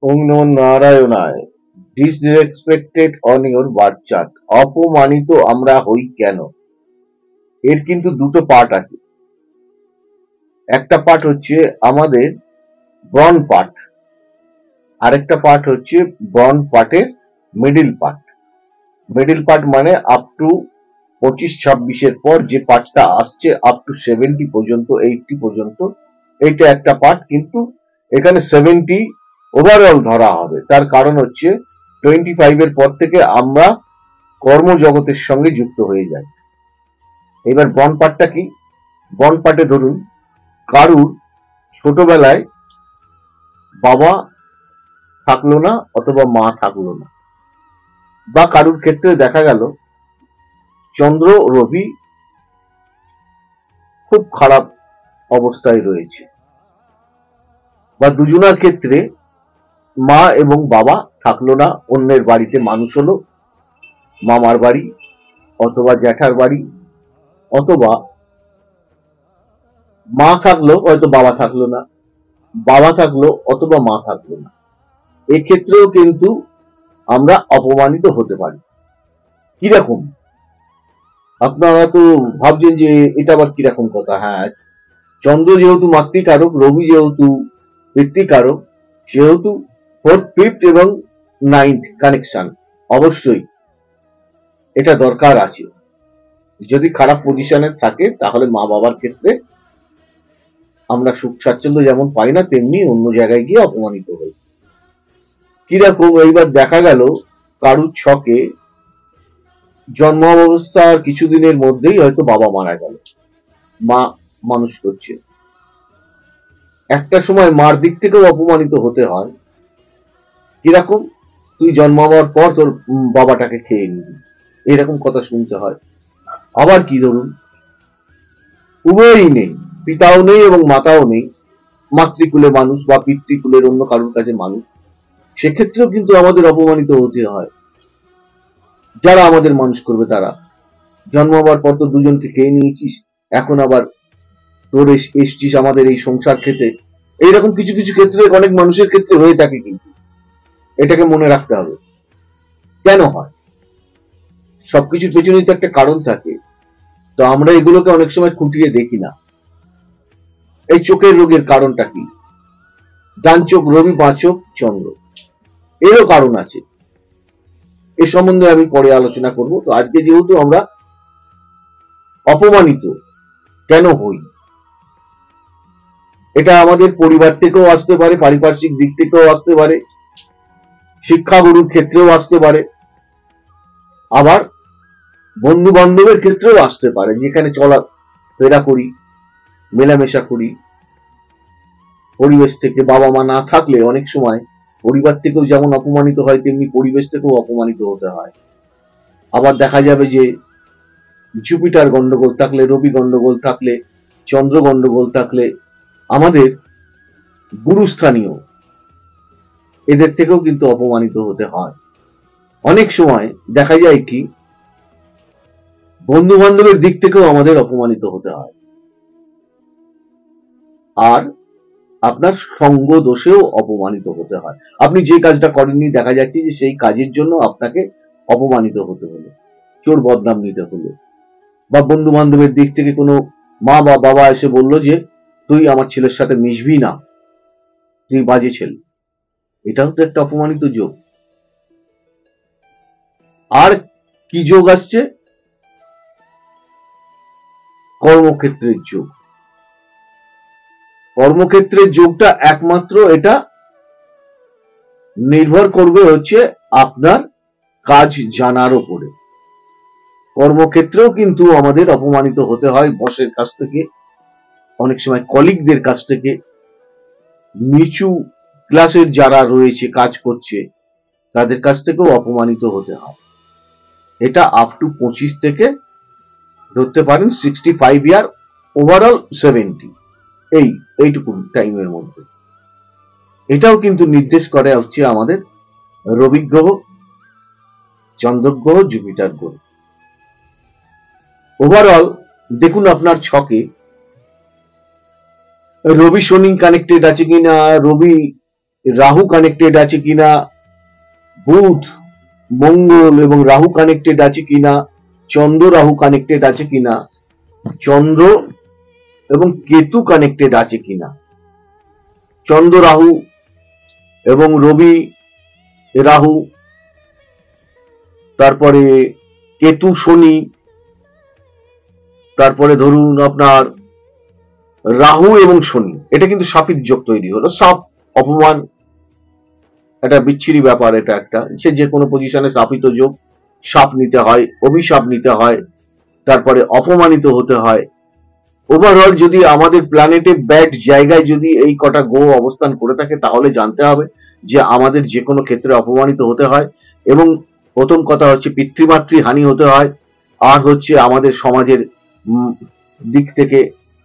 ওম নমঃ নারায়ণায়। Disrespected on your birth chart. অপমানিত আমরা হই কেন? এর কিন্তু দুটো পার্ট আছে। একটা পার্ট হচ্ছে আমাদের ব্রন পার্ট, আরেকটা পার্ট হচ্ছে ব্রন পার্টের মিডিল পার্ট। মিডিল পার্ট মানে আপ টু 25-26 পর যে পার্টটা আসছে আপ টু 70 পর্যন্ত, 80 পর্যন্ত, এইটা একটা পার্ট। কিন্তু এখানে 70 ওভারঅল ধরা হবে। তার কারণ হচ্ছে 25 পর থেকে আমরা কর্মজগতের সঙ্গে যুক্ত হয়ে যাই। এবার বন পার্টটা কি? বন পার্টে ধরুন কারুর ছোটবেলায় বাবা থাকলো না অথবা মা থাকলো না, বা কারুর ক্ষেত্রে দেখা গেল চন্দ্র রবি খুব খারাপ অবস্থায় রয়েছে, বা দুজনার ক্ষেত্রে মা এবং বাবা থাকলো না, অন্যের বাড়িতে মানুষ হলো, মামার বাড়ি অথবা জ্যাঠার বাড়ি, অথবা মা থাকলো হয়তো বাবা থাকলো না, বাবা থাকলো অথবা মা থাকলো না। এক্ষেত্রেও কিন্তু আমরা অপমানিত হতে পারি। কিরকম? আপনারা তো ভাবছেন যে এটা আবার কিরকম কথা। হ্যাঁ, চন্দ্র যেহেতু মাতৃকারক, রবি যেহেতু পিতৃকারক, সেহেতু 4th, 5th এবং 9th কানেকশন অবশ্যই এটা দরকার আছে। যদি খারাপ পজিশনে থাকে তাহলে মা বাবার ক্ষেত্রে আমরা সুখ স্বাচ্ছন্দ্য যেমন পাই না, তেমনি অন্য জায়গায় গিয়ে অপমানিত হই। কিরকম? এইবার দেখা গেল কারুর ছকে জন্ম অবস্থার কিছুদিনের মধ্যেই হয়তো বাবা মারা গেল, মা মানুষ করছে। একটা সময় মার দিক থেকেও অপমানিত হতে হয়। কিরকম? তুই জন্মাবার পর তোর বাবাটাকে খেয়ে নিবি, এরকম কথা শুনতে হয়। আবার কি ধরুন উভয়ই নেই, পিতাও নেই এবং মাতাও নেই, মাতৃকুলে মানুষ বা পিতৃকুলের অন্য কারোর কাছে মানুষ, সেক্ষেত্রেও কিন্তু আমাদের অপমানিত হতে হয়। যারা আমাদের মানুষ করবে তারা, জন্মাবার পর তো দুজনকে খেয়ে নিয়েছিস, এখন আবার তোর এসছিস আমাদের এই সংসার খেতে। এইরকম কিছু কিছু ক্ষেত্রে অনেক মানুষের ক্ষেত্রে হয়ে থাকে, কিন্তু এটাকে মনে রাখতে হবে কেন হয়। সবকিছুর পেছনেই তো একটা কারণ থাকে, তো আমরা এগুলোকে অনেক সময় খুঁটিয়ে দেখি না। এই চোখের রোগের কারণটা কি? ডান চোখ রবি, বাঁ চোখ চন্দ্র, এরও কারণ আছে। এ সম্বন্ধে আমি পরে আলোচনা করব। তো আজকে যেহেতু আমরা অপমানিত কেন হই, এটা আমাদের পরিবার থেকেও আসতে পারে, পারিপার্শ্বিক দিক থেকেও আসতে পারে, শিক্ষাগুরুর ক্ষেত্রেও আসতে পারে, আবার বন্ধু বান্ধবের ক্ষেত্রেও আসতে পারে, যেখানে চলাফেরা করি, মেলামেশা করি। পরিবেশ থেকে বাবা মা না থাকলে অনেক সময় পরিবার থেকেও যেমন অপমানিত হয়, তেমনি পরিবেশ থেকেও অপমানিত হতে হয়। আবার দেখা যাবে যে জুপিটার গন্ডগোল থাকলে, রবি গন্ডগোল থাকলে, চন্দ্র গন্ডগোল থাকলে আমাদের গুরুস্থানীয় এদের থেকেও কিন্তু অপমানিত হতে হয়। অনেক সময় দেখা যায় কি বন্ধু বান্ধবের দিক থেকেও আমাদের অপমানিত হতে হয়, আর আপনার সঙ্গ দোষেও অপমানিত হতে হয়। আপনি যে কাজটা করেননি, দেখা যাচ্ছে যে সেই কাজের জন্য আপনাকে অপমানিত হতে হলো, চোর বদনাম নিতে হলো, বা বন্ধু বান্ধবের দিক থেকে কোনো মা বা বাবা এসে বলল যে তুই আমার ছেলের সাথে মিশবি না, তুই বাজে ছেলে। এটাও তো একটা অপমানিত যোগ। আর কি যোগ আসছে? কর্মক্ষেত্রের যোগ। কর্মক্ষেত্রের যোগটা একমাত্র এটা নির্ভর করবে হচ্ছে আপনার কাজ জানার উপরে। কর্মক্ষেত্রেও কিন্তু আমাদের অপমানিত হতে হয় বসের কাছ থেকে, অনেক সময় কলিগদের কাছ থেকে, নিচু ক্লাসের যারা রয়েছে কাজ করছে তাদের কাছ থেকেও অপমানিত হতে হয়। এটা আপ টু 25 থেকে ধরতে পারেন 65 ইয়ার, ওভারঅল 70, এইটুকু টাইমের মধ্যে। এটাও কিন্তু নির্দেশ করে হচ্ছে আমাদের রবি গ্রহ, চন্দ্র গ্রহ, জুপিটার গ্রহ। ওভারঅল দেখুন আপনার ছকে রবি শনি কানেক্টেড আছে কিনা, রবি রাহু কানেক্টেড আছে কিনা, বুধ মঙ্গল এবং রাহু কানেক্টেড আছে কিনা, চন্দ্র রাহু কানেক্টেড আছে কিনা, চন্দ্র এবং কেতু কানেক্টেড আছে কিনা, চন্দ্র রাহু এবং রবি রাহু, তারপরে কেতু শনি, তারপরে ধরুন আপনার রাহু এবং শনি, এটা কিন্তু সাপির যোগ তৈরি হলো। সাপ অপমান, একটা বিচ্ছিরি ব্যাপার, এটা একটা, সে যে কোনো পজিশনে সাপিত যোগ, সাপ নিতে হয়, অভিশাপ নিতে হয়, তারপরে অপমানিত হতে হয়। ওভারঅল যদি আমাদের প্ল্যানেটে ব্যাড জায়গায় যদি এই কটা গ্রহ অবস্থান করে থাকে, তাহলে জানতে হবে যে আমাদের যে কোনো ক্ষেত্রে অপমানিত হতে হয়। এবং প্রথম কথা হচ্ছে পিতৃমাতৃ হানি হতে হয়, আর হচ্ছে আমাদের সমাজের দিক থেকে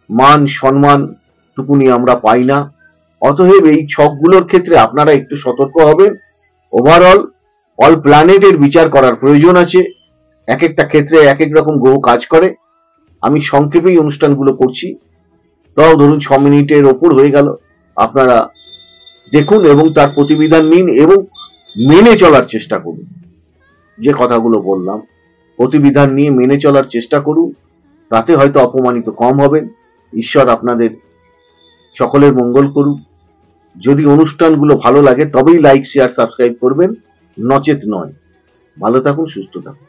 মান সম্মান টুকুনি আমরা পাই না। অতএব এই ছকগুলোর ক্ষেত্রে আপনারা একটু সতর্ক হবেন। ওভারঅল অল প্ল্যানেটের বিচার করার প্রয়োজন আছে। এক একটা ক্ষেত্রে এক এক রকম গ্রহ কাজ করে। আমি সংক্ষেপেই অনুষ্ঠানগুলো করছি, তাও ধরুন 6 মিনিটের ওপর হয়ে গেল। আপনারা দেখুন এবং তার প্রতিবিধান নিন এবং মেনে চলার চেষ্টা করুন। যে কথাগুলো বললাম প্রতিবিধান নিয়ে মেনে চলার চেষ্টা করুন, তাতে হয়তো অপমানিত কম হবেন। ঈশ্বর আপনাদের সকলের মঙ্গল করুন। যদি অনুষ্ঠানগুলো ভালো লাগে তবেই লাইক শেয়ার সাবস্ক্রাইব করবেন, নচেত নয়। ভালো থাকুন, সুস্থ থাকুন।